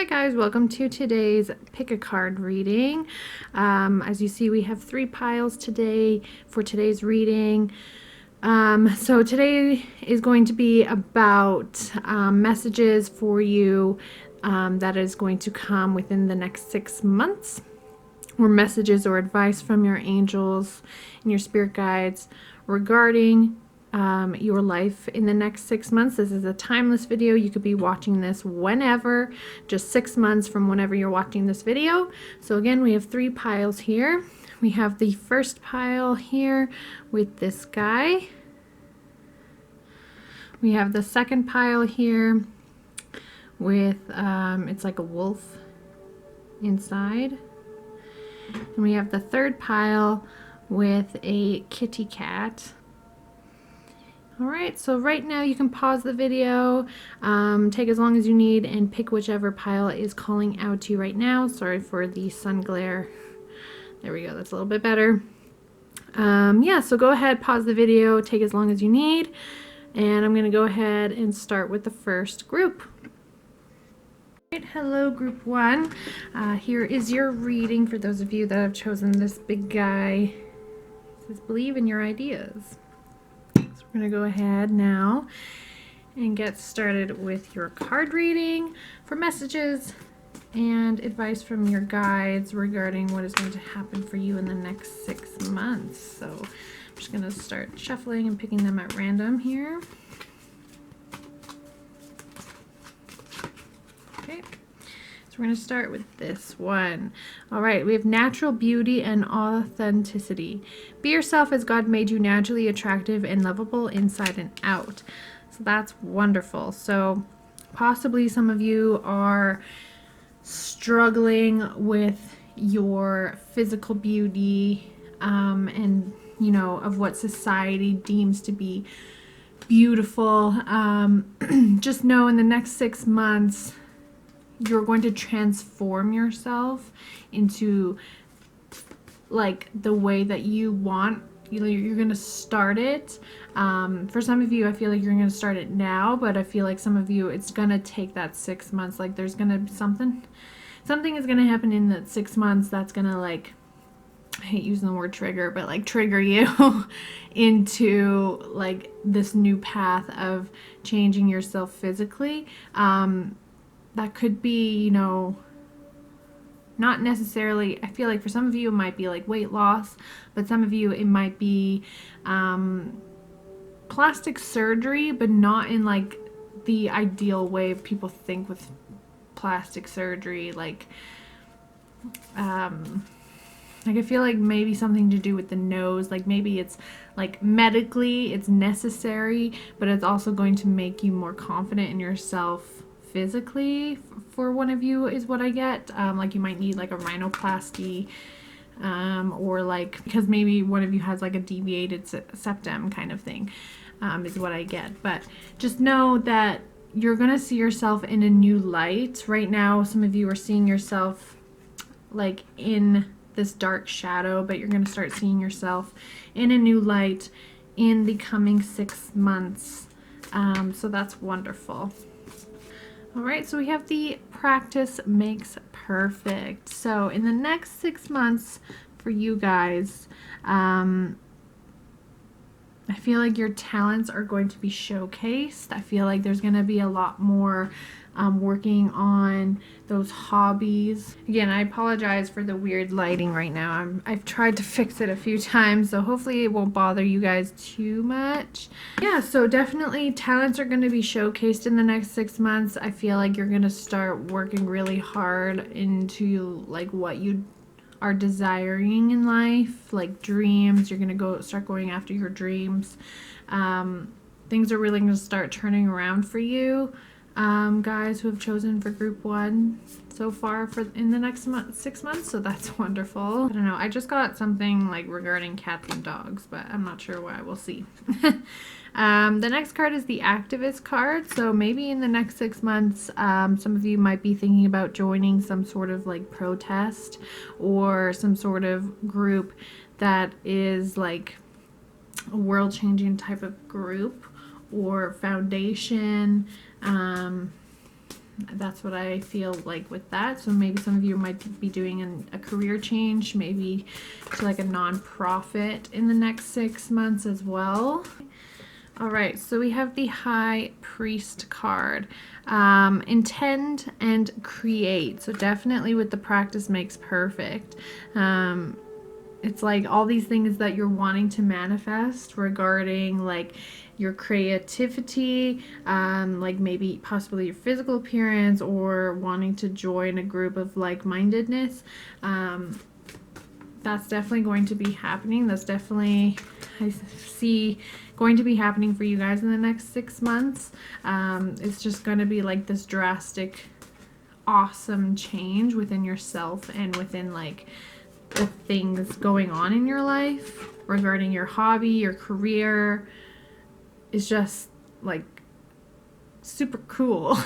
Hi guys, welcome to today's pick a card reading. As you see, we have 3 piles today for today's reading. So today is going to be about messages for you that is going to come within the next 6 months, or messages or advice from your angels and your spirit guides regarding your life in the next 6 months. This is a timeless video. You could be watching this whenever, just 6 months from whenever you're watching this video. So again, we have 3 piles here. We have the first pile here with this guy. We have the second pile here with it's like a wolf inside. And we have the third pile with a kitty cat. Alright, so right now you can pause the video, take as long as you need, and pick whichever pile is calling out to you right now. Sorry for the sun glare. There we go, that's a little bit better. Yeah, so go ahead, pause the video, take as long as you need, and I'm going to go ahead and start with the first group. Right, hello group 1. Here is your reading for those of you that have chosen this big guy. It says, believe in your ideas. We're going to go ahead now and get started with your card reading for messages and advice from your guides regarding what is going to happen for you in the next 6 months. So I'm just going to start shuffling and picking them at random here. Okay. So we're going to start with this one. All right, we have natural beauty and authenticity. Be yourself as God made you, naturally attractive and lovable inside and out. So that's wonderful. So possibly some of you are struggling with your physical beauty and, you know, of what society deems to be beautiful. Just know in the next 6 months, you're going to transform yourself into like the way that you want. You're going to start it. For some of you, I feel like you're going to start it now, but I feel like some of you, it's going to take that 6 months. Like there's going to be something is going to happen in that 6 months that's going to, like, I hate using the word trigger, but like trigger you into like this new path of changing yourself physically. That could be, you know, not necessarily, I feel like for some of you it might be like weight loss, but some of you it might be plastic surgery, but not in like the ideal way people think with plastic surgery. Like I feel like maybe something to do with the nose. Like maybe it's like medically it's necessary, but it's also going to make you more confident in yourself physically. For one of you is what I get. Like you might need like a rhinoplasty, or like, because maybe one of you has like a deviated septum kind of thing, is what I get. But just know that you're gonna see yourself in a new light. Right now some of you are seeing yourself like in this dark shadow, but you're gonna start seeing yourself in a new light in the coming 6 months. So that's wonderful. All right, so we have the practice makes perfect. So in the next 6 months for you guys, I feel like your talents are going to be showcased. I feel like there's going to be a lot more working on those hobbies. Again, I apologize for the weird lighting right now. I've tried to fix it a few times, so hopefully it won't bother you guys too much. Yeah, so definitely talents are going to be showcased in the next 6 months. I feel like you're going to start working really hard into like what you are desiring in life, like dreams. You're going to start going after your dreams. Things are really going to start turning around for you. Guys who have chosen for group 1 so far in the next 6 months, so that's wonderful. I don't know, I just got something like regarding cats and dogs, but I'm not sure why. We'll see. The next card is the activist card. So maybe in the next 6 months, some of you might be thinking about joining some sort of like protest or some sort of group that is like a world-changing type of group or foundation. That's what I feel like with that. So maybe some of you might be doing a career change, maybe to like a nonprofit in the next 6 months as well. All right, so we have the High Priest card. Intend and create. So definitely with the practice makes perfect. It's like all these things that you're wanting to manifest regarding like your creativity, like maybe possibly your physical appearance, or wanting to join a group of like-mindedness. That's definitely going to be happening. That's definitely, I see, going to be happening for you guys in the next 6 months. It's just going to be like this drastic, awesome change within yourself and within like the things going on in your life regarding your hobby, your career. Is just like super cool.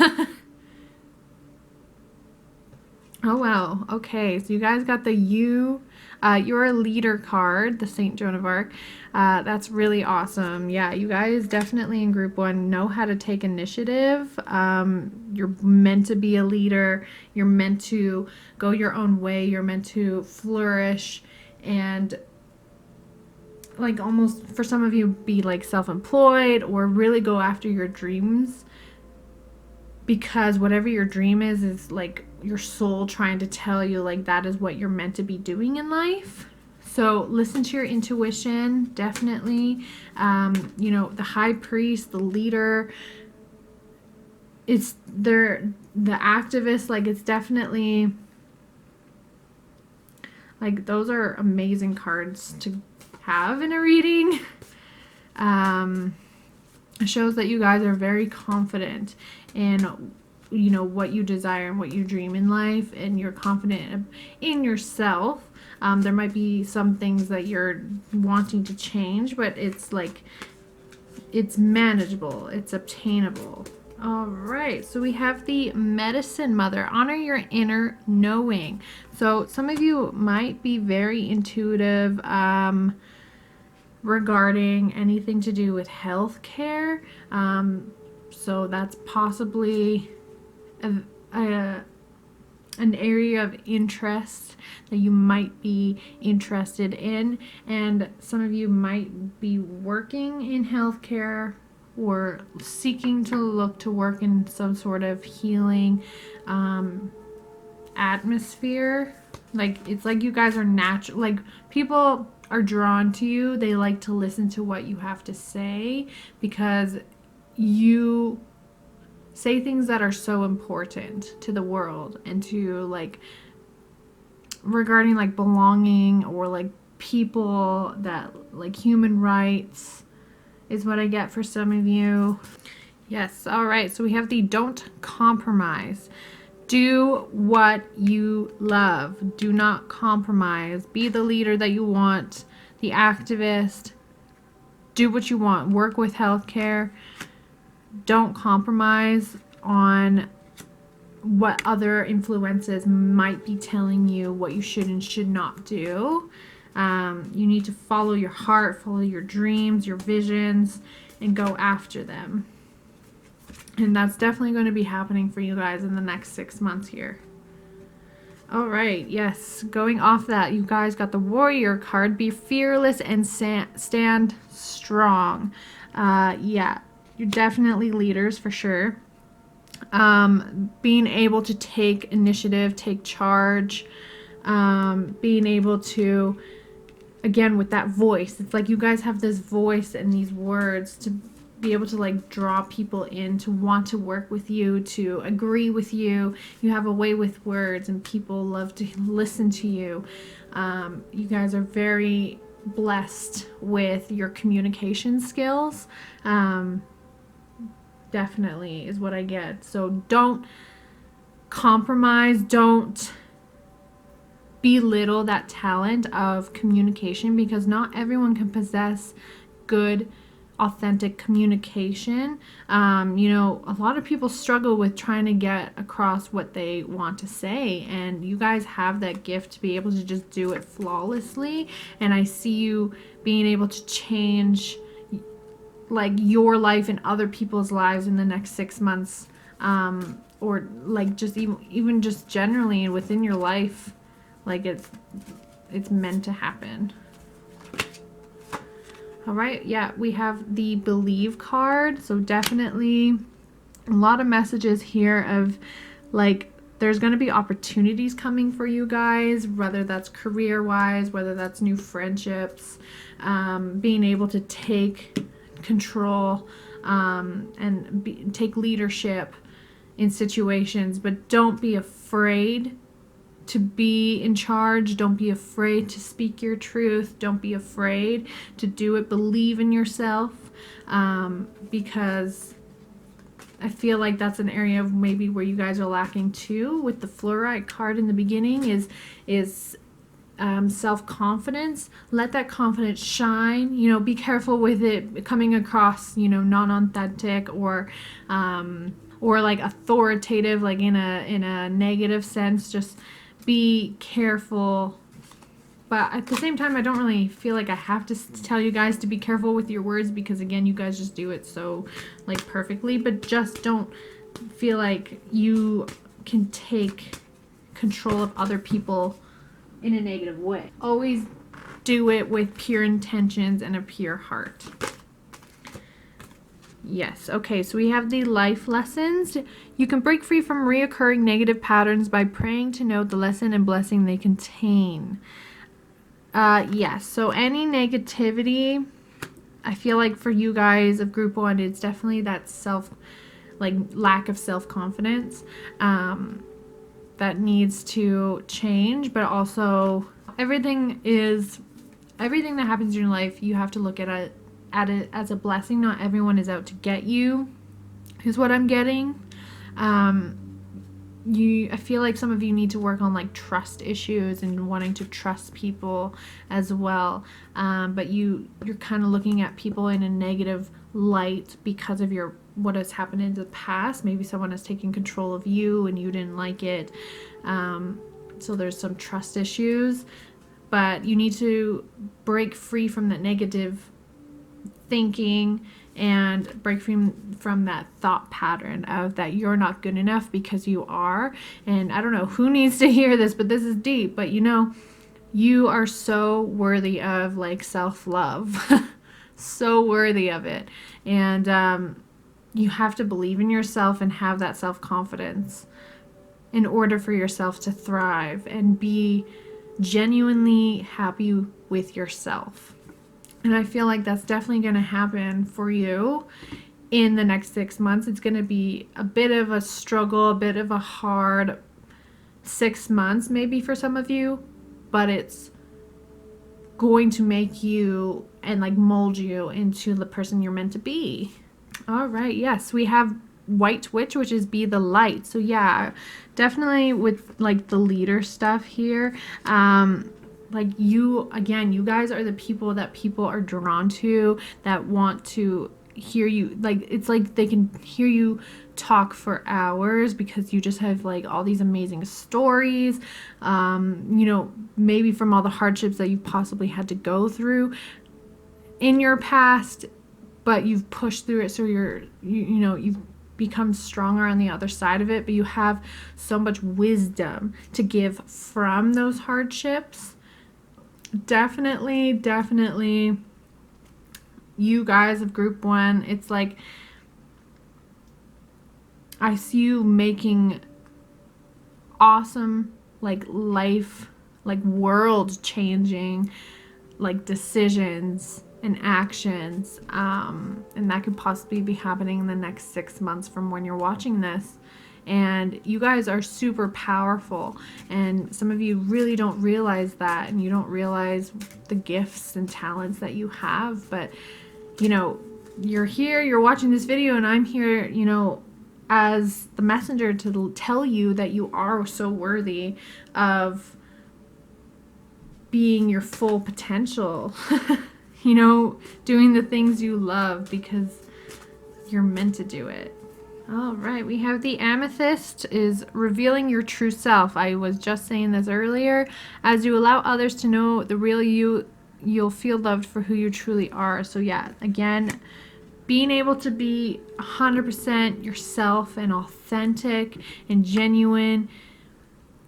Oh wow. Okay, so you guys got the you're a leader card, the Saint Joan of Arc. That's really awesome. Yeah, you guys definitely in group 1 know how to take initiative. You're meant to be a leader. You're meant to go your own way. You're meant to flourish and like almost for some of you be like self-employed or really go after your dreams, because whatever your dream is like your soul trying to tell you like that is what you're meant to be doing in life. So listen to your intuition, definitely. You know, the High Priest, the leader, it's the activist, like it's definitely like those are amazing cards to have in a reading. It shows that you guys are very confident in, you know, what you desire and what you dream in life, and you're confident in yourself. There might be some things that you're wanting to change, but it's like it's manageable, it's obtainable. All right, so we have the Medicine Mother. Honor your inner knowing. So some of you might be very intuitive regarding anything to do with healthcare. So that's possibly an area of interest that you might be interested in. And some of you might be working in healthcare or seeking to look to work in some sort of healing atmosphere. Like it's like you guys are natural, like people are drawn to you. They like to listen to what you have to say because you say things that are so important to the world and to like regarding like belonging or like people, that like human rights is what I get for some of you. Yes. All right, so we have the don't compromise. Do what you love. Do not compromise. Be the leader that you want, the activist. Do what you want. Work with healthcare. Don't compromise on what other influences might be telling you what you should and should not do. You need to follow your heart, follow your dreams, your visions, and go after them. And that's definitely going to be happening for you guys in the next 6 months here. All right, yes, going off that, you guys got the Warrior card. Be fearless and stand strong. Yeah, you're definitely leaders for sure. Being able to take initiative, take charge, being able to, again, with that voice, it's like you guys have this voice and these words to be able to like draw people in to want to work with you, to agree with you. You have a way with words and people love to listen to you. You guys are very blessed with your communication skills. Definitely is what I get. So don't compromise, don't belittle that talent of communication, because not everyone can possess good authentic communication. You know, a lot of people struggle with trying to get across what they want to say, and you guys have that gift to be able to just do it flawlessly. And I see you being able to change like your life and other people's lives in the next 6 months. or like just even just generally within your life, like it's meant to happen. All right, yeah, we have the Believe card. So definitely a lot of messages here of like there's going to be opportunities coming for you guys, whether that's career wise, whether that's new friendships, being able to take control and take leadership in situations. But don't be afraid to be in charge. Don't be afraid to speak your truth. Don't be afraid to do it. Believe in yourself, because I feel like that's an area of maybe where you guys are lacking too. With the fluorite card in the beginning is self-confidence. Let that confidence shine. You know, be careful with it coming across, you know, non-authentic or like authoritative, like in a negative sense. Just be careful. But at the same time, I don't really feel like I have to tell you guys to be careful with your words, because again, you guys just do it so like perfectly. But just don't feel like you can take control of other people in a negative way. Always do it with pure intentions and a pure heart. Yes, okay, so we have the life lessons. You can break free from reoccurring negative patterns by praying to know the lesson and blessing they contain. Yes, so any negativity, I feel like for you guys of group 1, it's definitely that lack of self-confidence that needs to change. But also everything that happens in your life, you have to look at it as a blessing. Not everyone is out to get you, is what I'm getting. I feel like some of you need to work on like trust issues and wanting to trust people as well. But you're kind of looking at people in a negative light because of what has happened in the past. Maybe someone has taken control of you and you didn't like it. So there's some trust issues, but you need to break free from that negative thinking and break from that thought pattern of that you're not good enough, because you are. And I don't know who needs to hear this, but this is deep. But you know, you are so worthy of like self-love. So worthy of it. And you have to believe in yourself and have that self-confidence in order for yourself to thrive and be genuinely happy with yourself. And I feel like that's definitely going to happen for you in the next 6 months. It's going to be a bit of a struggle, a bit of a hard 6 months maybe for some of you, but it's going to make you and like mold you into the person you're meant to be. All right, yes, we have White Witch, which is be the light. So yeah, definitely with like the leader stuff here. Like you guys are the people that people are drawn to, that want to hear you. Like it's like they can hear you talk for hours because you just have like all these amazing stories, you know, maybe from all the hardships that you possibly had to go through in your past, but you've pushed through it, so you've become stronger on the other side of it. But you have so much wisdom to give from those hardships. Definitely you guys of group 1, it's like I see you making awesome like life, like world changing like decisions and actions, and that could possibly be happening in the next 6 months from when you're watching this. And you guys are super powerful, and some of you really don't realize that, and you don't realize the gifts and talents that you have. But you know, you're here, you're watching this video, and I'm here, you know, as the messenger to tell you that you are so worthy of being your full potential. You know, doing the things you love because you're meant to do it. All right, we have the Amethyst is revealing your true self. I was just saying this earlier. As you allow others to know the real you, you'll feel loved for who you truly are. So yeah, again, being able to be 100% yourself and authentic and genuine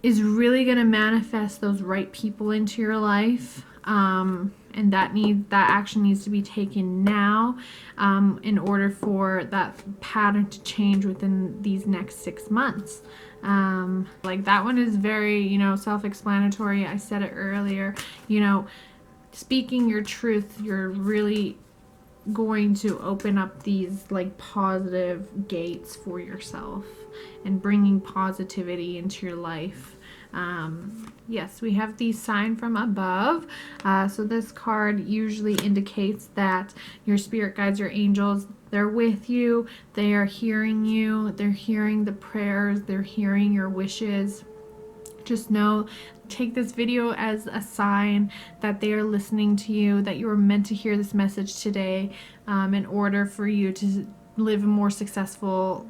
is really going to manifest those right people into your life. And that action needs to be taken now, in order for that pattern to change within these next 6 months. Like that one is very, self-explanatory. I said it earlier, speaking your truth, you're really going to open up these like positive gates for yourself and bringing positivity into your life. Yes, we have the sign from above. So this card usually indicates that your spirit guides, your angels, they're with you. They are hearing you. They're hearing the prayers. They're hearing your wishes. Just know, take this video as a sign that they are listening to you, that you were meant to hear this message today, in order for you to live a more successful,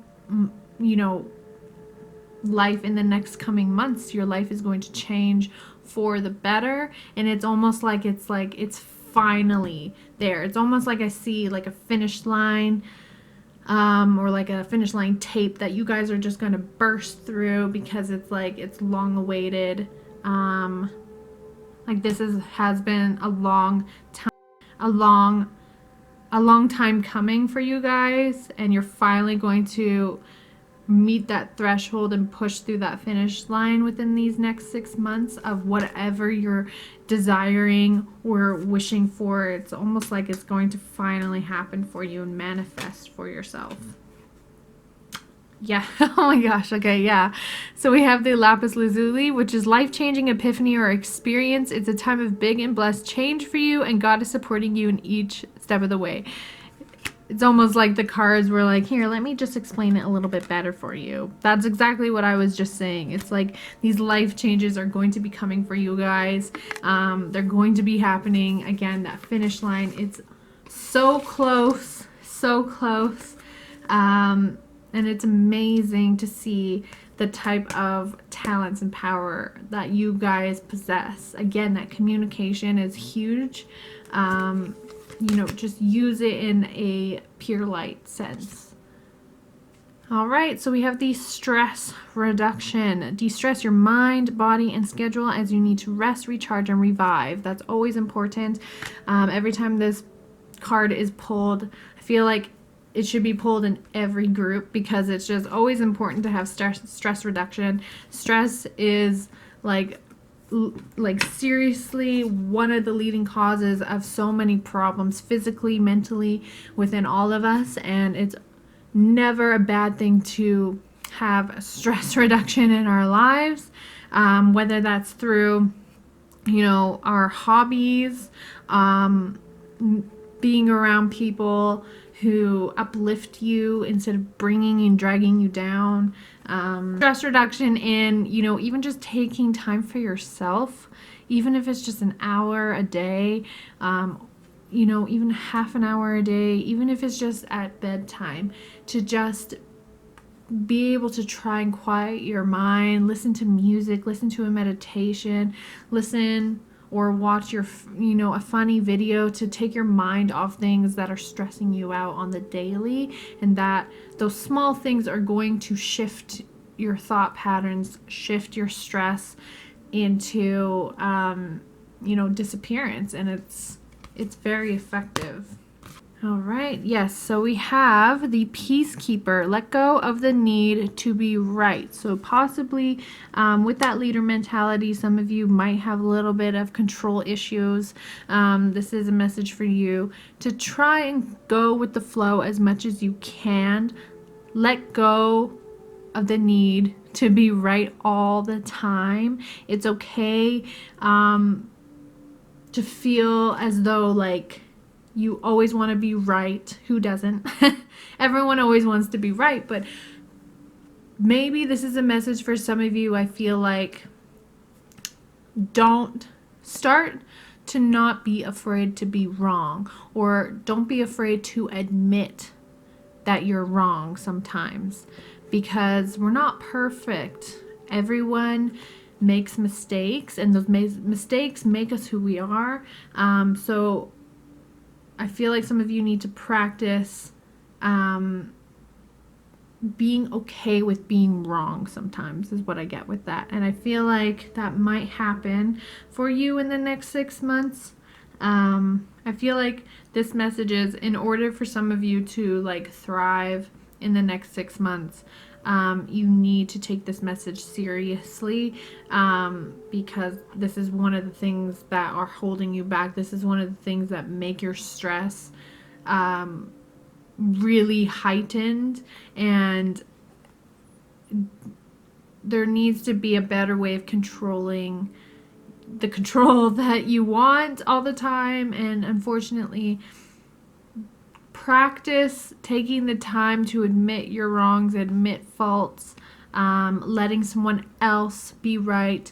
life in the next coming months. Your life is going to change for the better, and it's almost like it's finally there. It's almost like I see like a finish line, or like a finish line tape that you guys are just going to burst through, because it's like it's long awaited. Like this has been a long time coming for you guys, and you're finally going to meet that threshold and push through that finish line within these next 6 months of whatever you're desiring or wishing for. It's almost like it's going to finally happen for you and manifest for yourself. Yeah. Oh my gosh. Okay. Yeah. So we have the lapis lazuli, which is life-changing epiphany or experience. It's a time of big and blessed change for you, and God is supporting you in each step of the way. It's almost like the cards were like, here, let me just explain it a little bit better for you. That's exactly what I was just saying. It's like these life changes are going to be coming for you guys. They're going to be happening. Again, that finish line, it's so close, so close. And it's amazing to see the type of talents and power that you guys possess. Again, that communication is huge. Just use it in a pure light sense. All right, so we have the stress reduction. De-stress your mind, body, and schedule as you need to rest, recharge, and revive. That's always important. Every time this card is pulled, I feel like it should be pulled in every group, because it's just always important to have stress reduction. Stress is like seriously one of the leading causes of so many problems physically, mentally, within all of us, and it's never a bad thing to have a stress reduction in our lives, whether that's through our hobbies, being around people who uplift you instead of bringing and dragging you down. Stress reduction in, even just taking time for yourself, even if it's just an hour a day, even half an hour a day, even if it's just at bedtime, to just be able to try and quiet your mind, listen to music, listen to a meditation, listen or watch a funny video to take your mind off things that are stressing you out on the daily, and that those small things are going to shift your thought patterns, shift your stress into disappearance, and it's very effective. All right, yes, so we have the peacekeeper. Let go of the need to be right. So possibly with that leader mentality, some of you might have a little bit of control issues. This is a message for you to try and go with the flow as much as you can. Let go of the need to be right all the time. It's okay to feel as though like you always want to be right. Who doesn't? Everyone always wants to be right, but maybe this is a message for some of you. I feel like don't start to not be afraid to be wrong, or don't be afraid to admit that you're wrong sometimes, because we're not perfect. Everyone makes mistakes, and those mistakes make us who we are. So I feel like some of you need to practice being okay with being wrong sometimes is what I get with that. And I feel like that might happen for you in the next 6 months. I feel like this message is, in order for some of you to like thrive in the next 6 months, you need to take this message seriously, because this is one of the things that are holding you back. This is one of the things that make your stress really heightened, and there needs to be a better way of controlling the control that you want all the time. And unfortunately, practice taking the time to admit your wrongs, admit faults, letting someone else be right,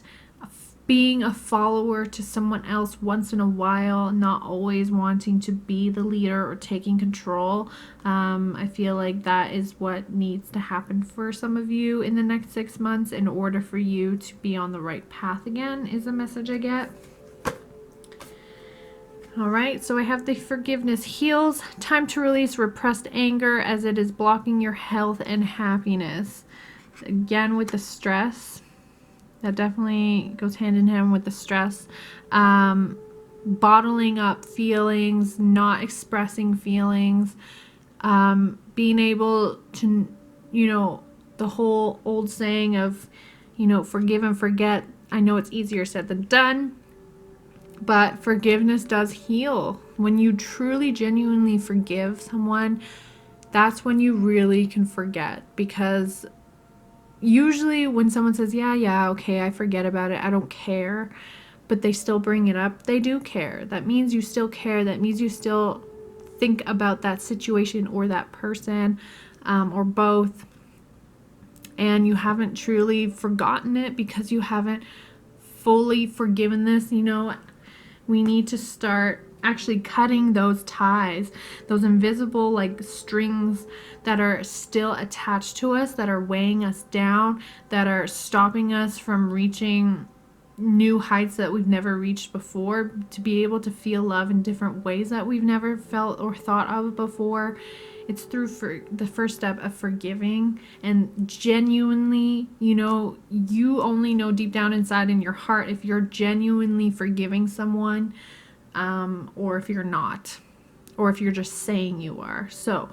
being a follower to someone else once in a while, not always wanting to be the leader or taking control. I feel like that is what needs to happen for some of you in the next 6 months in order for you to be on the right path again, is a message I get. All right, so I have the forgiveness heals. Time to release repressed anger as it is blocking your health and happiness. Again, with the stress. That definitely goes hand in hand with the stress. Bottling up feelings, not expressing feelings, being able to, the whole old saying of, forgive and forget. I know it's easier said than done, but forgiveness does heal. When you truly, genuinely forgive someone, that's when you really can forget. Because usually when someone says, yeah, okay, I forget about it, I don't care, but they still bring it up, they do care. That means you still care. That means you still think about that situation or that person, or both. And you haven't truly forgotten it because you haven't fully forgiven this. We need to start actually cutting those ties, those invisible like strings that are still attached to us, that are weighing us down, that are stopping us from reaching new heights that we've never reached before, to be able to feel love in different ways that we've never felt or thought of before. It's through the first step of forgiving, and genuinely, you only know deep down inside in your heart if you're genuinely forgiving someone, or if you're not, or if you're just saying you are. So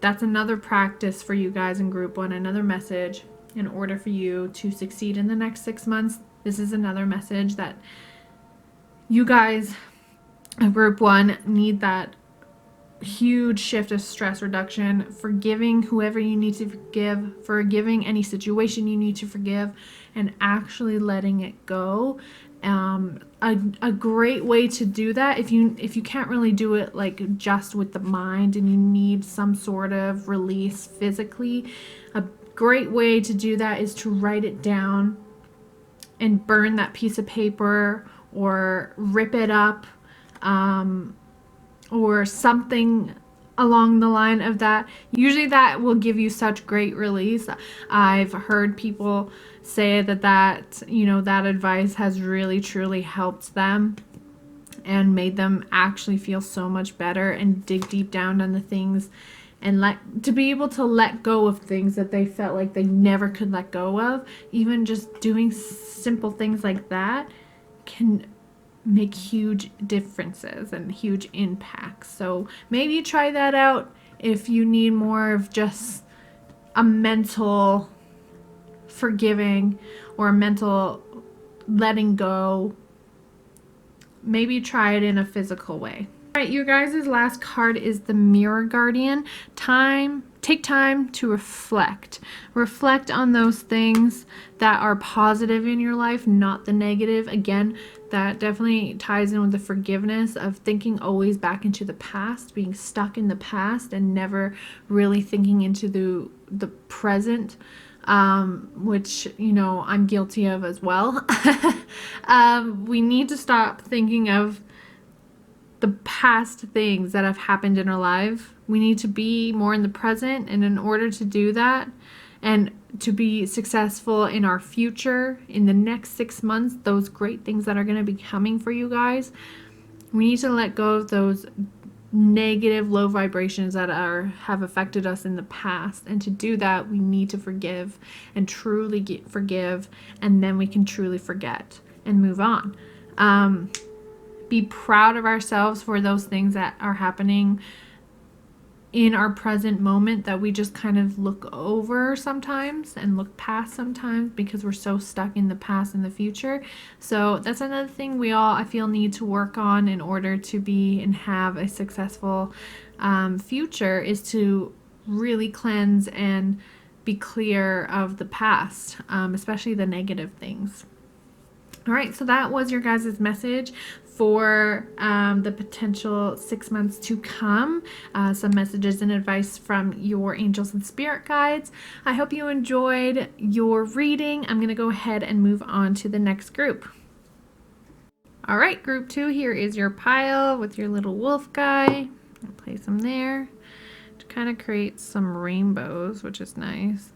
that's another practice for you guys in group 1, another message in order for you to succeed in the next 6 months. This is another message that you guys in group 1 need, that huge shift of stress reduction, forgiving whoever you need to forgive, forgiving any situation you need to forgive, and actually letting it go. A great way to do that, if you can't really do it like just with the mind and you need some sort of release physically, a great way to do that is to write it down and burn that piece of paper, or rip it up, or something along the line of that. Usually that will give you such great release. I've heard people say that advice has really truly helped them and made them actually feel so much better and dig deep down on the things, and to be able to let go of things that they felt like they never could let go of. Even just doing simple things like that can make huge differences and huge impacts. So maybe try that out if you need more of just a mental forgiving or a mental letting go. Maybe try it in a physical way. All right, you guys' last card is the Mirror Guardian. Take time to reflect. Reflect on those things that are positive in your life, not the negative. Again, that definitely ties in with the forgiveness of thinking always back into the past, being stuck in the past and never really thinking into the present, which, I'm guilty of as well. We need to stop thinking of the past things that have happened in our life. We need to be more in the present, and in order to do that and to be successful in our future, in the next 6 months, those great things that are going to be coming for you guys, we need to let go of those negative low vibrations that have affected us in the past. And to do that, we need to forgive and truly forgive, and then we can truly forget and move on. Be proud of ourselves for those things that are happening in our present moment that we just kind of look over sometimes and look past sometimes because we're so stuck in the past and the future. So that's another thing we all, I feel, need to work on in order to be and have a successful future, is to really cleanse and be clear of the past, especially the negative things. All right, so that was your guys' message for the potential 6 months to come. Some messages and advice from your angels and spirit guides. I hope you enjoyed your reading. I'm going to go ahead and move on to the next group. All right, group 2, here is your pile with your little wolf guy. I'll place him there to kind of create some rainbows, which is nice.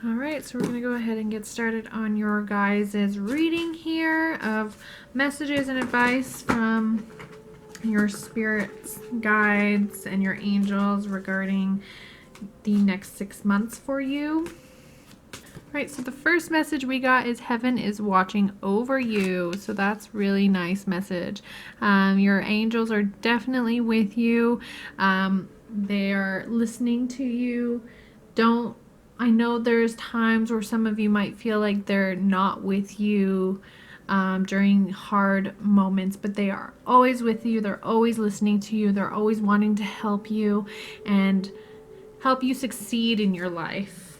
All right, so we're going to go ahead and get started on your guys' reading here of messages and advice from your spirits, guides, and your angels regarding the next 6 months for you. All right, so the first message we got is heaven is watching over you. So that's really nice message. Your angels are definitely with you. They are listening to you. I know there's times where some of you might feel like they're not with you during hard moments, but they are always with you. They're always listening to you. They're always wanting to help you and help you succeed in your life.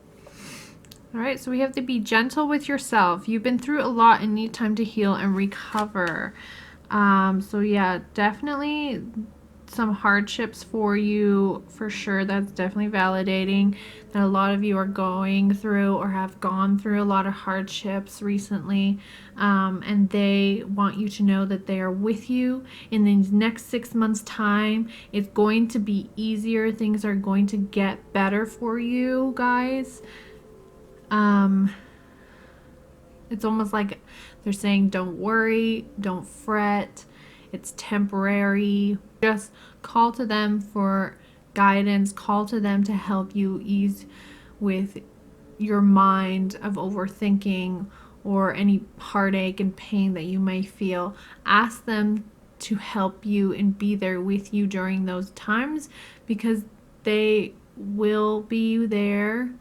All right, so we have to be gentle with yourself. You've been through a lot and need time to heal and recover. So yeah, definitely some hardships for you for sure. That's definitely validating that a lot of you are going through or have gone through a lot of hardships recently, and they want you to know that they are with you in these next 6 months time. It's going to be easier. Things are going to get better for you guys. It's almost like they're saying, don't worry, don't fret, it's temporary. Just call to them for guidance, call to them to help you ease with your mind of overthinking or any heartache and pain that you may feel. Ask them to help you and be there with you during those times, because they will be there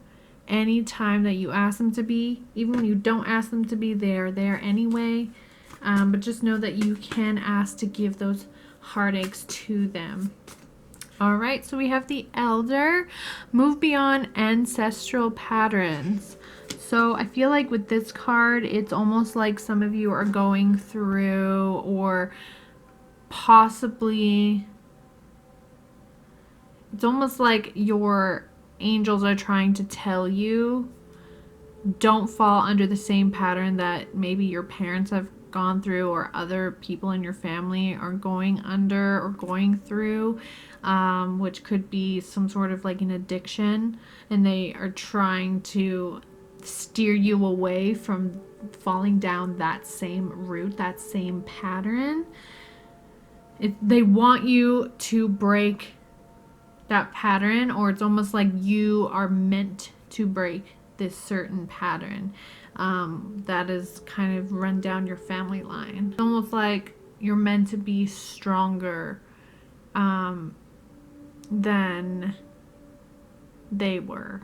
anytime that you ask them to be. Even when you don't ask them to be, they're there anyway. But just know that you can ask to give those heartaches to them. All right, so we have the Elder. Move beyond ancestral patterns. So I feel like with this card, it's almost like some of you are going through, or possibly it's almost like your angels are trying to tell you, don't fall under the same pattern that maybe your parents have gone through or other people in your family are going under or going through, which could be some sort of like an addiction, and they are trying to steer you away from falling down that same route, that same pattern. They want you to break that pattern, or it's almost like you are meant to break this certain pattern that is kind of run down your family line. It's almost like you're meant to be stronger than they were.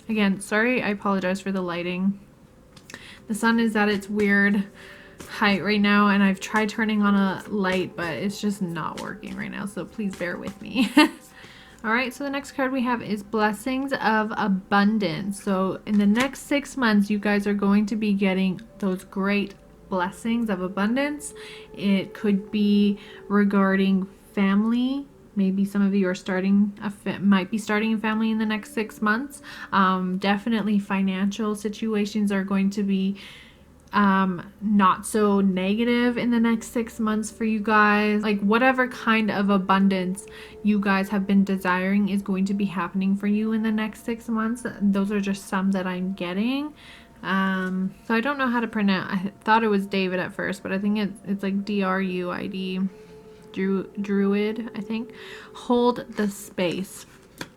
Again, sorry, I apologize for the lighting. The sun is at its weird height right now, and I've tried turning on a light, but it's just not working right now, so please bear with me. All right, so the next card we have is Blessings of Abundance. So in the next 6 months, you guys are going to be getting those great blessings of abundance. It could be regarding family. Maybe some of you are might be starting a family in the next 6 months. Definitely financial situations are going to be not so negative in the next 6 months for you guys. Like whatever kind of abundance you guys have been desiring is going to be happening for you in the next 6 months. Those are just some that I'm getting. So I don't know how to pronounce. I thought it was David at first, but I think it's like Druid. Druid, I think. Hold the space.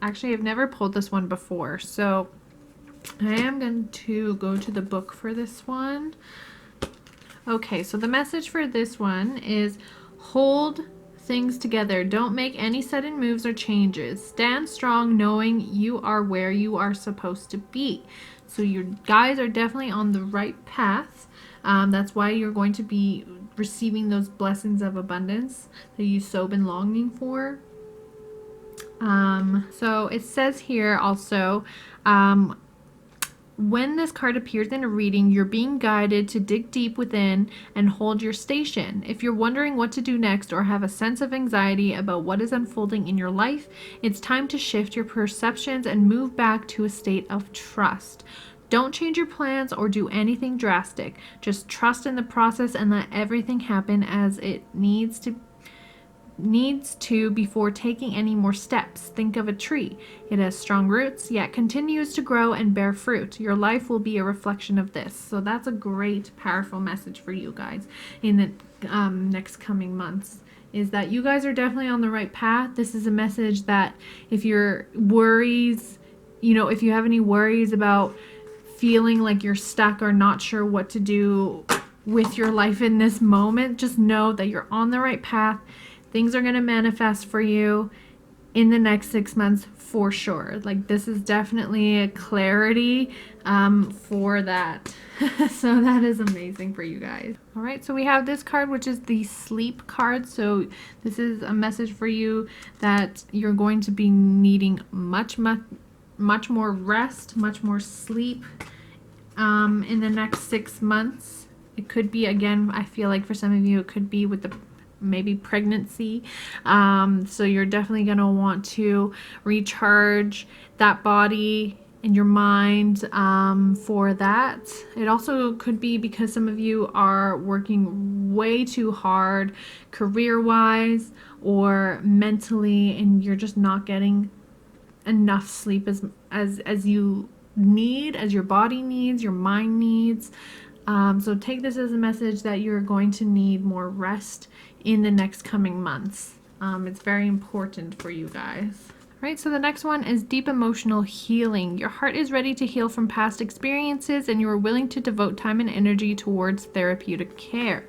Actually, I've never pulled this one before, so I am going to go to the book for this one. Okay, so the message for this one is hold things together. Don't make any sudden moves or changes. Stand strong knowing you are where you are supposed to be. So you guys are definitely on the right path. That's why you're going to be receiving those blessings of abundance that you've so been longing for. So it says here also, when this card appears in a reading, you're being guided to dig deep within and hold your station. If you're wondering what to do next or have a sense of anxiety about what is unfolding in your life, it's time to shift your perceptions and move back to a state of trust. Don't change your plans or do anything drastic. Just trust in the process and let everything happen as it needs to before taking any more steps. Think of a tree. It has strong roots, yet continues to grow and bear fruit. Your life will be a reflection of this. So that's a great, powerful message for you guys in the next coming months, is that you guys are definitely on the right path. This is a message that if your worries, if you have any worries about feeling like you're stuck or not sure what to do with your life in this moment, just know that you're on the right path. Things are going to manifest for you in the next 6 months for sure. Like, this is definitely a clarity for that. So that is amazing for you guys. All right, so we have this card, which is the sleep card. So this is a message for you that you're going to be needing much more rest, much more sleep in the next 6 months. It could be, again, I feel like for some of you, it could be with the maybe pregnancy. So you're definitely going to want to recharge that body and your mind for that. It also could be because some of you are working way too hard career-wise or mentally, and you're just not getting enough sleep as you need, as your body needs, your mind needs. So take this as a message that you're going to need more rest in the next coming months. It's very important for you guys. Right, so the next one is deep emotional healing. Your heart is ready to heal from past experiences and you are willing to devote time and energy towards therapeutic care.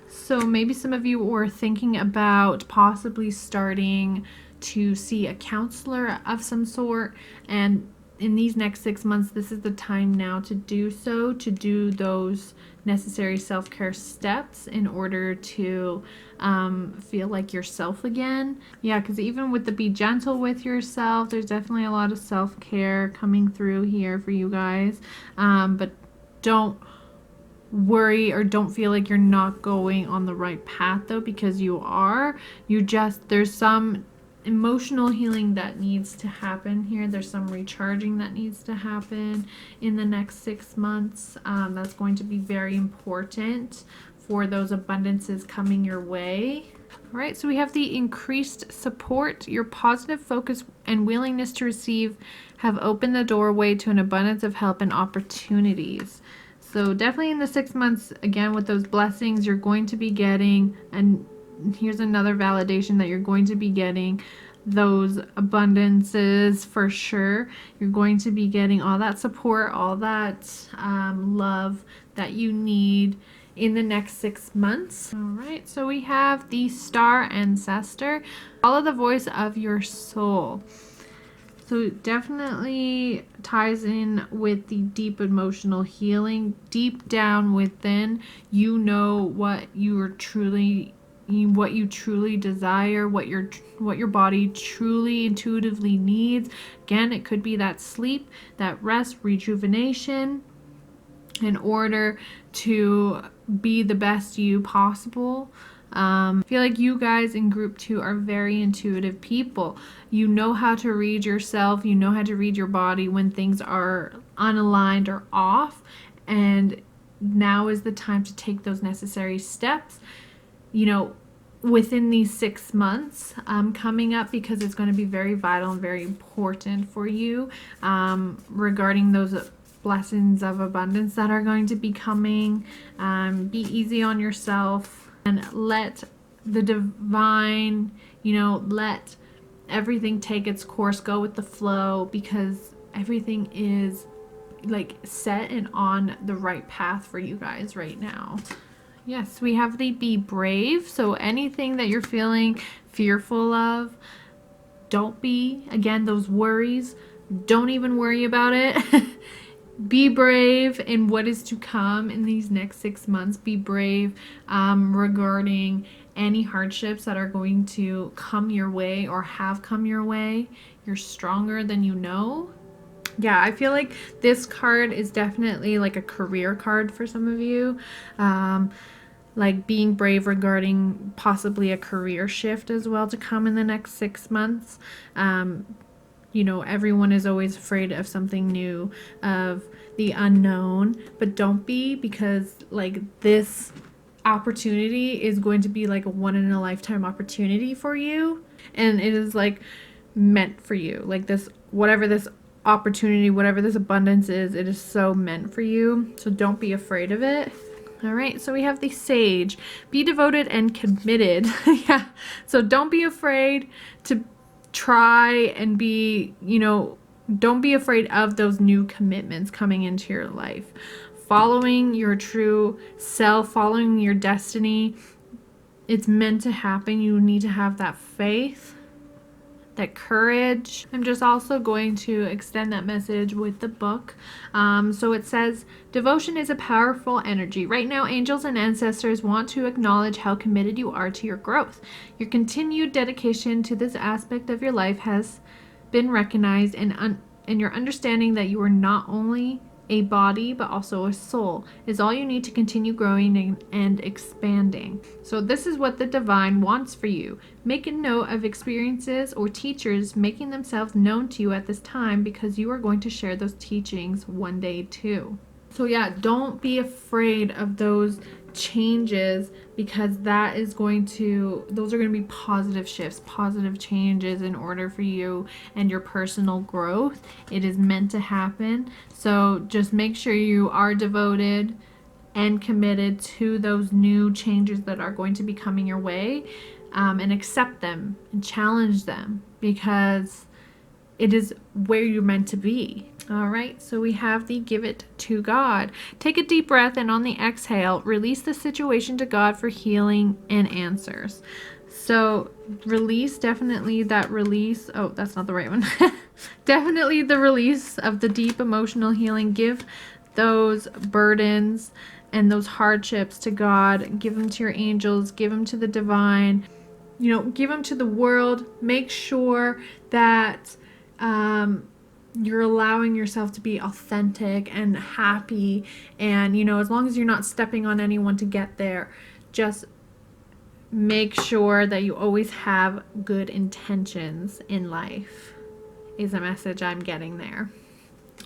So maybe some of you were thinking about possibly starting to see a counselor of some sort, and in these next 6 months, this is the time now to do so, to do those necessary self-care steps in order to feel like yourself again. Yeah, because even with the be gentle with yourself, there's definitely a lot of self-care coming through here for you guys. But don't worry or don't feel like you're not going on the right path though, because you are. There's some emotional healing that needs to happen here. There's some recharging that needs to happen in the next 6 months. That's going to be very important for those abundances coming your way. All right, so we have the increased support. Your positive focus and willingness to receive have opened the doorway to an abundance of help and opportunities. So definitely in the 6 months, again, with those blessings, you're going to be getting, and here's another validation that you're going to be getting those abundances for sure. You're going to be getting all that support, all that love that you need in the next 6 months. All right, so we have the Star Ancestor. Follow the voice of your soul. So it definitely ties in with the deep emotional healing. Deep down within, you know what you truly desire, what your body truly intuitively needs. Again, it could be that sleep, that rest, rejuvenation, in order to be the best you possible. I feel like you guys in group 2 are very intuitive people. You know how to read yourself, you know how to read your body when things are unaligned or off, and now is the time to take those necessary steps, within these 6 months coming up, because it's going to be very vital and very important for you regarding those blessings of abundance that are going to be coming. Be easy on yourself and let the divine, you know, let everything take its course, go with the flow, because everything is like set and on the right path for you guys right now. Yes, we have the be brave. So anything that you're feeling fearful of, don't be. Again, those worries, don't even worry about it. Be brave in what is to come in these next 6 months. Be brave regarding any hardships that are going to come your way or have come your way. You're stronger than you know. Yeah, I feel like this card is definitely like a career card for some of you. Like being brave regarding possibly a career shift as well to come in the next 6 months. You know, everyone is always afraid of something new, of the unknown, but don't be, because like this opportunity is going to be like a one in a lifetime opportunity for you, and it is like meant for you. Like this, whatever this opportunity, whatever this abundance is, it is so meant for you. So don't be afraid of it. All right, so we have the Sage. Be devoted and committed. Yeah, so don't be afraid to try and be, you know, don't be afraid of those new commitments coming into your life. Following your true self, following your destiny, it's meant to happen. You need to have that faith, that courage. I'm just also going to extend that message with the book. So it says, devotion is a powerful energy. Right now, angels and ancestors want to acknowledge how committed you are to your growth. Your continued dedication to this aspect of your life has been recognized, and your understanding that you are not only a body but also a soul is all you need to continue growing and expanding. So this is what the divine wants for you. Make a note of experiences or teachers making themselves known to you at this time, because you are going to share those teachings one day too. So yeah, don't be afraid of those changes, because that is going to, those are going to be positive shifts, positive changes in order for you and your personal growth. It is meant to happen. So just make sure you are devoted and committed to those new changes that are going to be coming your way, and accept them and challenge them, because it is where you're meant to be. All right, so we have the give it to God. Take a deep breath, and on the exhale, release the situation to God for healing and answers. So release, definitely that release. Oh, that's not the right one. Definitely the release of the deep emotional healing. Give those burdens and those hardships to God. Give them to your angels. Give them to the divine. You know, give them to the world. Make sure that you're allowing yourself to be authentic and happy, and you know, as long as you're not stepping on anyone to get there, just make sure that you always have good intentions in life, is a message I'm getting there.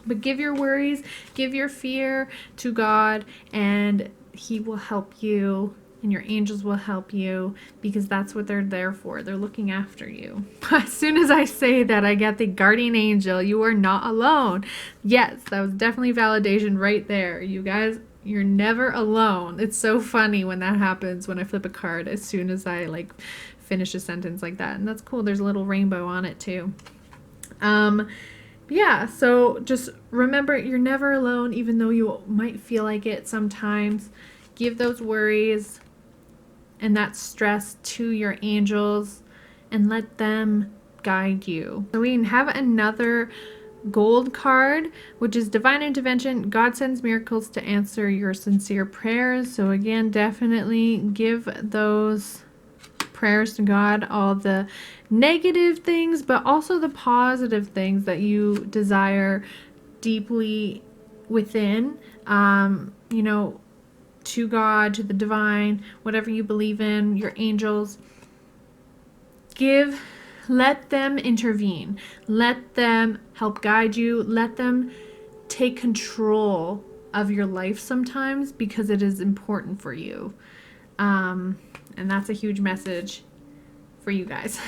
But give your worries, give your fear to God, and He will help you, and your angels will help you, because that's what they're there for. They're looking after you. As soon as I say that, I get the guardian angel. You are not alone. Yes, that was definitely validation right there. You guys, you're never alone. It's so funny when that happens, when I flip a card as soon as I like finish a sentence like that. And that's cool. There's a little rainbow on it too. Yeah, so just remember, you're never alone, even though you might feel like it sometimes. Give those worries and that stress to your angels and let them guide you. So we have another gold card, which is divine intervention. God sends miracles to answer your sincere prayers. So again, definitely give those prayers to God, all the negative things, but also the positive things that you desire deeply within. You know, to God, to the divine, whatever you believe in, your angels. Let them intervene. Let them help guide you. Let them take control of your life sometimes, because it is important for you. And that's a huge message for you guys.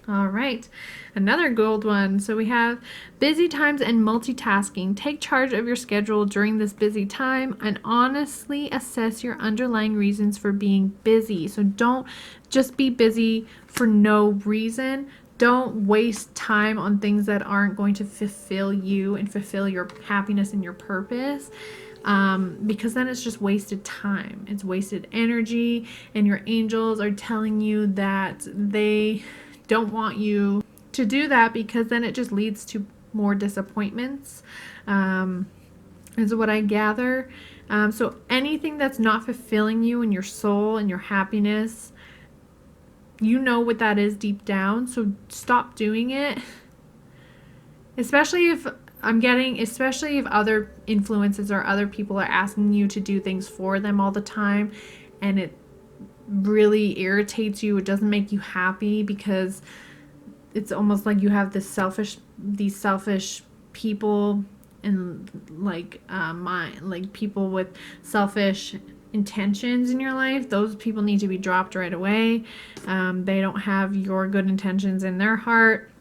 All right, another gold one. So we have busy times and multitasking. Take charge of your schedule during this busy time and honestly assess your underlying reasons for being busy. So don't just be busy for no reason. Don't waste time on things that aren't going to fulfill you and fulfill your happiness and your purpose. Because then it's just wasted time. It's wasted energy, and your angels are telling you that they don't want you to do that, because then it just leads to more disappointments, is what I gather. So anything that's not fulfilling you and your soul and your happiness, you know what that is deep down, so stop doing it. Especially if other influences or other people are asking you to do things for them all the time, and it really irritates you, it doesn't make you happy, because it's almost like you have these selfish people, and like people with selfish intentions in your life. Those people need to be dropped right away. They don't have your good intentions in their heart.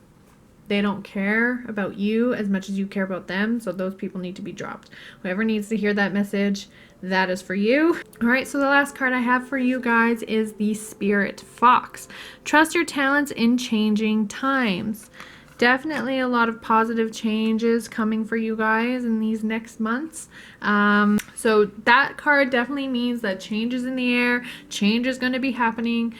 They don't care about you as much as you care about them, so those people need to be dropped. Whoever needs to hear that message, that is for you. All right, so the last card I have for you guys is the Spirit Fox. Trust your talents in changing times. Definitely a lot of positive changes coming for you guys in these next months. So that card definitely means that change is in the air. Change is going to be happening,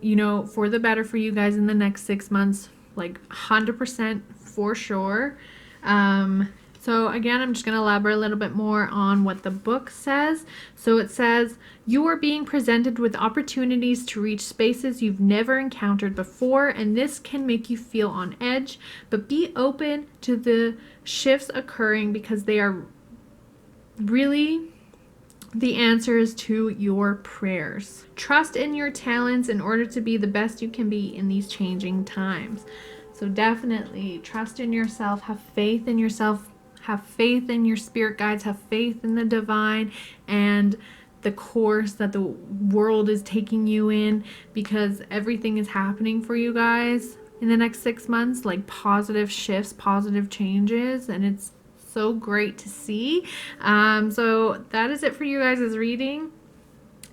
for the better for you guys in the next 6 months. Like 100% for sure. So again, I'm just going to elaborate a little bit more on what the book says. So it says, you are being presented with opportunities to reach spaces you've never encountered before, and this can make you feel on edge, but be open to the shifts occurring, because they are really the answers to your prayers. Trust in your talents in order to be the best you can be in these changing times. So definitely trust in yourself, have faith in yourself, have faith in your spirit guides, have faith in the divine and the course that the world is taking you in, because everything is happening for you guys in the next 6 months, like positive shifts, positive changes, and it's so great to see. So that is it for you guys' reading.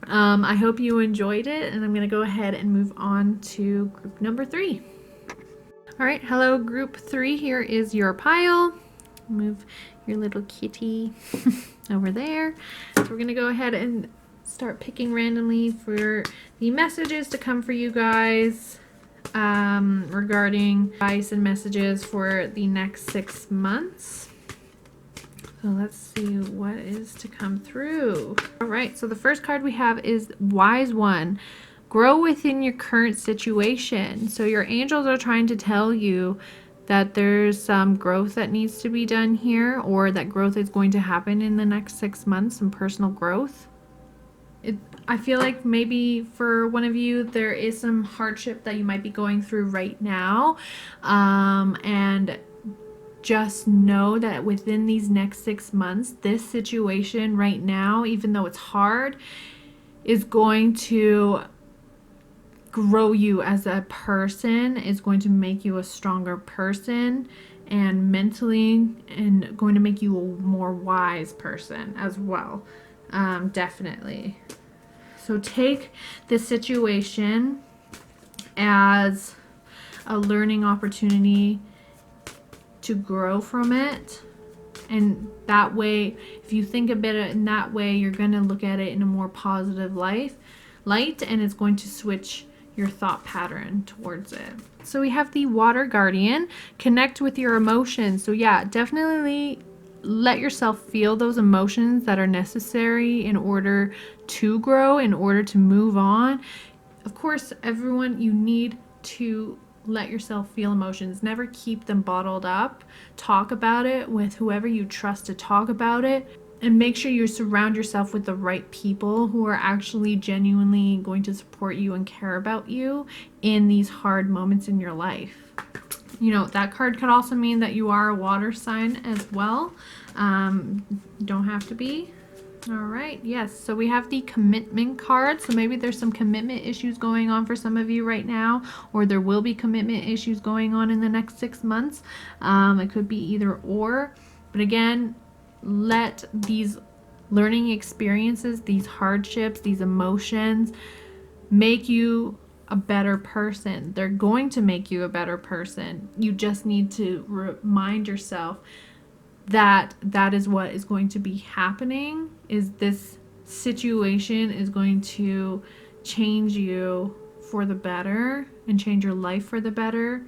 I hope you enjoyed it, and I'm going to go ahead and move on to group number 3. All right, hello group 3. Here is your pile. Move your little kitty over there. So we're going to go ahead and start picking randomly for the messages to come for you guys regarding advice and messages for the next 6 months. So let's see what is to come through. All right, so the first card we have is Wise One. Grow within your current situation. So your angels are trying to tell you that there's some growth that needs to be done here, or that growth is going to happen in the next 6 months, some personal growth. I feel like maybe for one of you, there is some hardship that you might be going through right now. And just know that within these next 6 months, this situation right now, even though it's hard, is going to grow you as a person, is going to make you a stronger person, and mentally, and going to make you a more wise person as well. Definitely. So take this situation as a learning opportunity to grow from it, and that way, if you think a bit in that way, you're going to look at it in a more positive light, and it's going to switch your thought pattern towards it. So we have the Water Guardian. Connect with your emotions. So yeah, definitely let yourself feel those emotions that are necessary in order to grow, in order to move on. Of course, everyone, you need to let yourself feel emotions. Never keep them bottled up. Talk about it with whoever you trust to talk about it. And make sure you surround yourself with the right people who are actually genuinely going to support you and care about you in these hard moments in your life. That card could also mean that you are a water sign as well. Don't have to be. All right, yes. So we have the commitment card. So maybe there's some commitment issues going on for some of you right now, or there will be commitment issues going on in the next 6 months. It could be either or. But again, let these learning experiences, these hardships, these emotions make you a better person. They're going to make you a better person. You just need to remind yourself that that is what is going to be happening, is this situation is going to change you for the better and change your life for the better,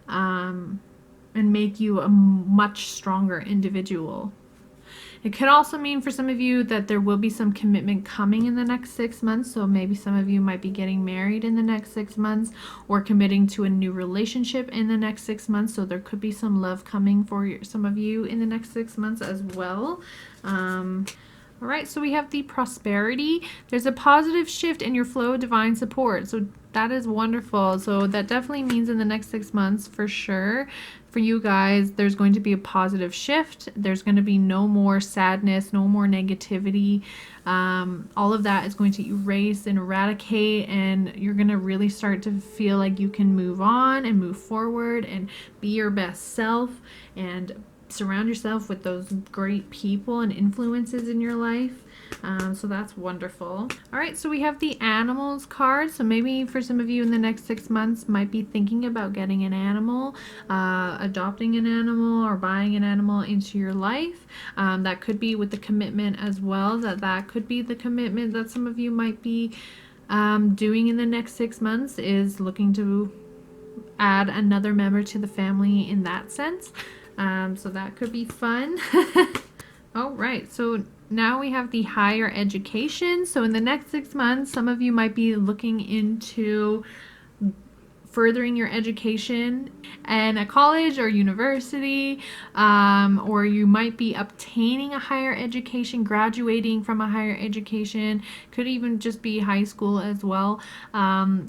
and make you a much stronger individual. It could also mean for some of you that there will be some commitment coming in the next 6 months. So maybe some of you might be getting married in the next 6 months, or committing to a new relationship in the next 6 months. So there could be some love coming for some of you in the next 6 months as well. All right, so we have the prosperity. There's a positive shift in your flow of divine support. So that is wonderful. So that definitely means in the next 6 months for sure, for you guys, there's going to be a positive shift. There's going to be no more sadness, no more negativity. All of that is going to erase and eradicate, and you're going to really start to feel like you can move on and move forward and be your best self, and surround yourself with those great people and influences in your life. So that's wonderful. All right, so we have the animals card. So maybe for some of you in the next 6 months might be thinking about getting an animal, adopting an animal, or buying an animal into your life. That could be with the commitment as well. That could be the commitment that some of you might be doing in the next 6 months, is looking to add another member to the family in that sense. So that could be fun. All right, so now we have the higher education. So in the next 6 months, some of you might be looking into furthering your education in a college or university, or you might be obtaining a higher education, graduating from a higher education. Could even just be high school as well.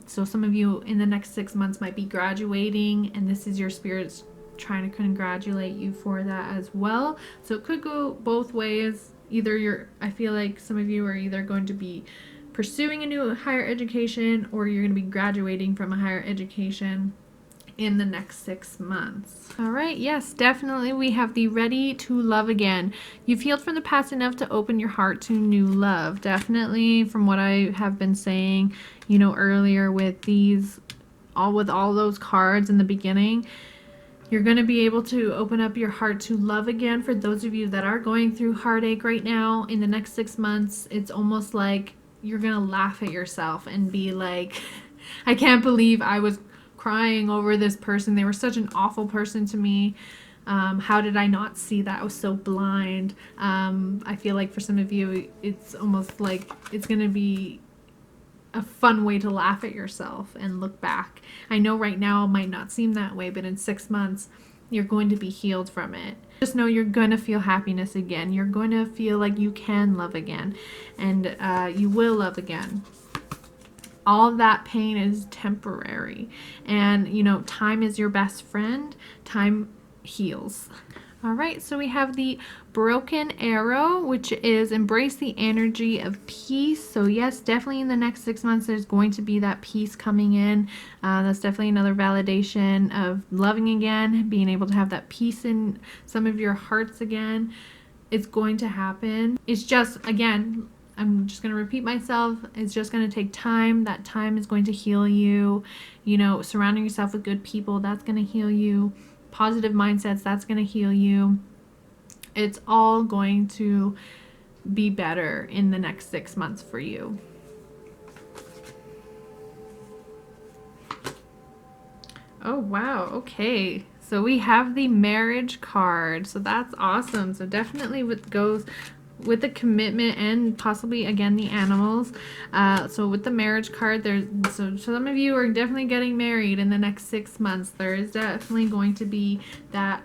So some of you in the next 6 months might be graduating, and this is your spirit's trying to congratulate you for that as well. So it could go both ways. Either I feel like some of you are either going to be pursuing a new higher education, or you're going to be graduating from a higher education in the next 6 months. All right, yes, definitely we have the ready to love again. You've healed from the past enough to open your heart to new love. Definitely, from what I have been saying, earlier with all those cards in the beginning, you're going to be able to open up your heart to love again. For those of you that are going through heartache right now, in the next 6 months, it's almost like you're going to laugh at yourself and be like, I can't believe I was crying over this person. They were such an awful person to me. How did I not see that? I was so blind. I feel like for some of you, it's almost like it's going to be a fun way to laugh at yourself and look back. I know right now it might not seem that way, but in 6 months, you're going to be healed from it. Just know you're going to feel happiness again. You're going to feel like you can love again, and you will love again. All of that pain is temporary, and time is your best friend. Time heals. All right, so we have the broken arrow, which is embrace the energy of peace. So yes, definitely in the next 6 months, there's going to be that peace coming in. That's definitely another validation of loving again, being able to have that peace in some of your hearts again. It's going to happen. It's just, again, I'm just going to repeat myself. It's just going to take time. That time is going to heal you. Surrounding yourself with good people, that's going to heal you. Positive mindsets, that's going to heal you. It's all going to be better in the next 6 months for you. Oh, wow. Okay. So we have the marriage card. So that's awesome. So definitely goes with the commitment and possibly again the animals. So with the marriage card, so some of you are definitely getting married in the next 6 months. There is definitely going to be that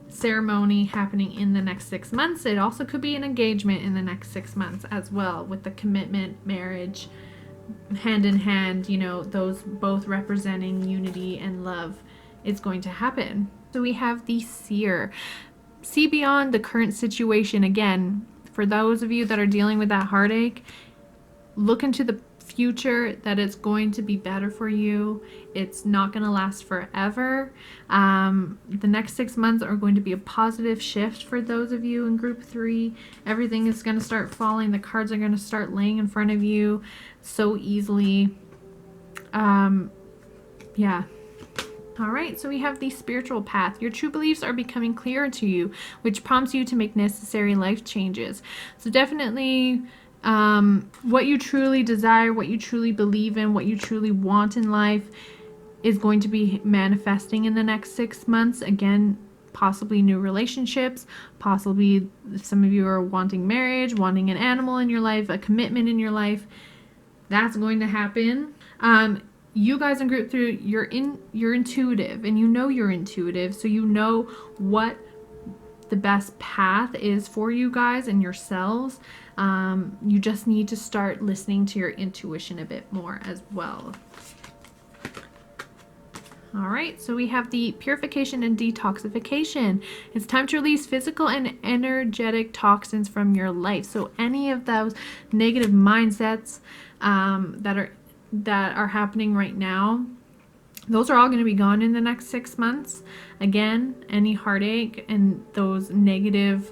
ceremony happening in the next 6 months. It also could be an engagement in the next 6 months as well, with the commitment, marriage, hand in hand, those both representing unity and love. It's going to happen. So we have the seer. See beyond the current situation. Again, For those of you that are dealing with that heartache, look into the future, that it's going to be better for you. It's not going to last forever. The next 6 months are going to be a positive shift for those of you in group 3. Everything is going to start falling. The cards are going to start laying in front of you so easily. Yeah. All right, so we have the spiritual path. Your true beliefs are becoming clearer to you, which prompts you to make necessary life changes. So definitely what you truly desire, what you truly believe in, what you truly want in life is going to be manifesting in the next 6 months. Again, possibly new relationships, possibly some of you are wanting marriage, wanting an animal in your life, a commitment in your life. That's going to happen. You guys in group 3, you're intuitive, and you know you're intuitive, so you know what the best path is for you guys and yourselves. You just need to start listening to your intuition a bit more as well. All right, so we have the purification and detoxification. It's time to release physical and energetic toxins from your life. So any of those negative mindsets that are happening right now, those are all going to be gone in the next 6 months. Again, any heartache and those negative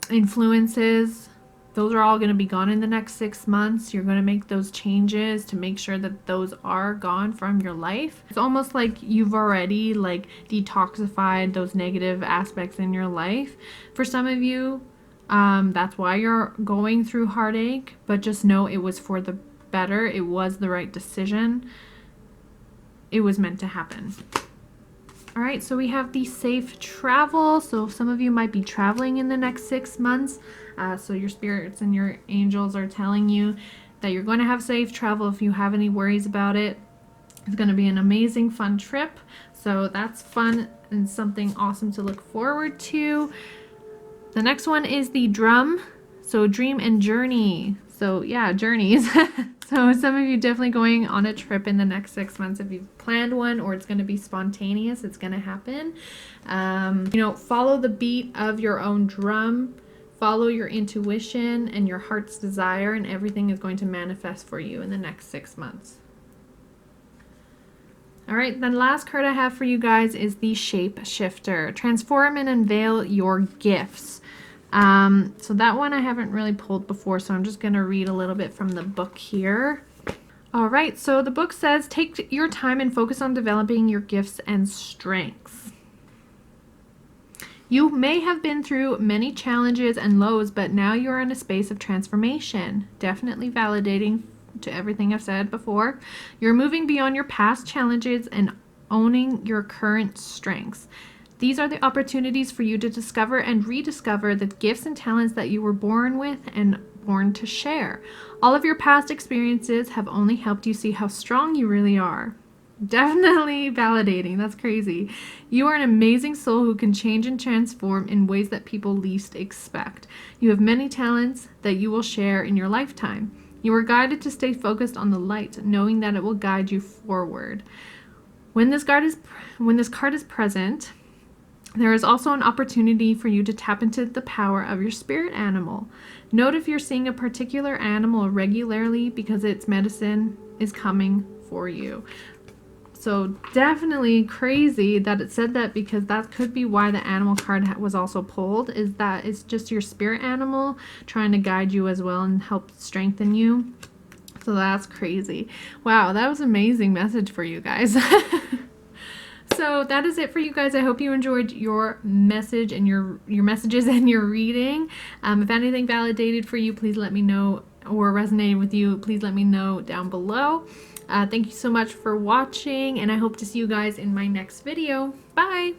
influences, those are all going to be gone in the next 6 months. You're going to make those changes to make sure that those are gone from your life. It's almost like you've already like detoxified those negative aspects in your life. For some of you, that's why you're going through heartache, but just know it was for the better. It was the right decision. It was meant to happen. All right, so we have the safe travel. So some of you might be traveling in the next 6 months. So your spirits and your angels are telling you that you're going to have safe travel. If you have any worries about it, it's going to be an amazing, fun trip. So that's fun and something awesome to look forward to. The next one is the drum. So dream and journey. So yeah, journeys. So some of you definitely going on a trip in the next 6 months. If you've planned one, or it's going to be spontaneous, it's going to happen. Follow the beat of your own drum. Follow your intuition and your heart's desire, and everything is going to manifest for you in the next 6 months. All right, the last card I have for you guys is the shape shifter. Transform and unveil your gifts. So that one I haven't really pulled before, so I'm just going to read a little bit from the book here. All right, so the book says, take your time and focus on developing your gifts and strengths. You may have been through many challenges and lows, but now you're in a space of transformation. Definitely validating to everything I've said before. You're moving beyond your past challenges and owning your current strengths. These are the opportunities for you to discover and rediscover the gifts and talents that you were born with and born to share. All of your past experiences have only helped you see how strong you really are. Definitely validating. That's crazy. You are an amazing soul who can change and transform in ways that people least expect. You have many talents that you will share in your lifetime. You are guided to stay focused on the light, knowing that it will guide you forward. When this card is present, there is also an opportunity for you to tap into the power of your spirit animal. Note if you're seeing a particular animal regularly, because its medicine is coming for you. So definitely crazy that it said that, because that could be why the animal card was also pulled, is that it's just your spirit animal trying to guide you as well and help strengthen you. So that's crazy. Wow, that was an amazing message for you guys. So that is it for you guys. I hope you enjoyed your message and your messages and your reading. If anything validated for you, please let me know, or resonated with you, please let me know down below. Thank you so much for watching, and I hope to see you guys in my next video. Bye!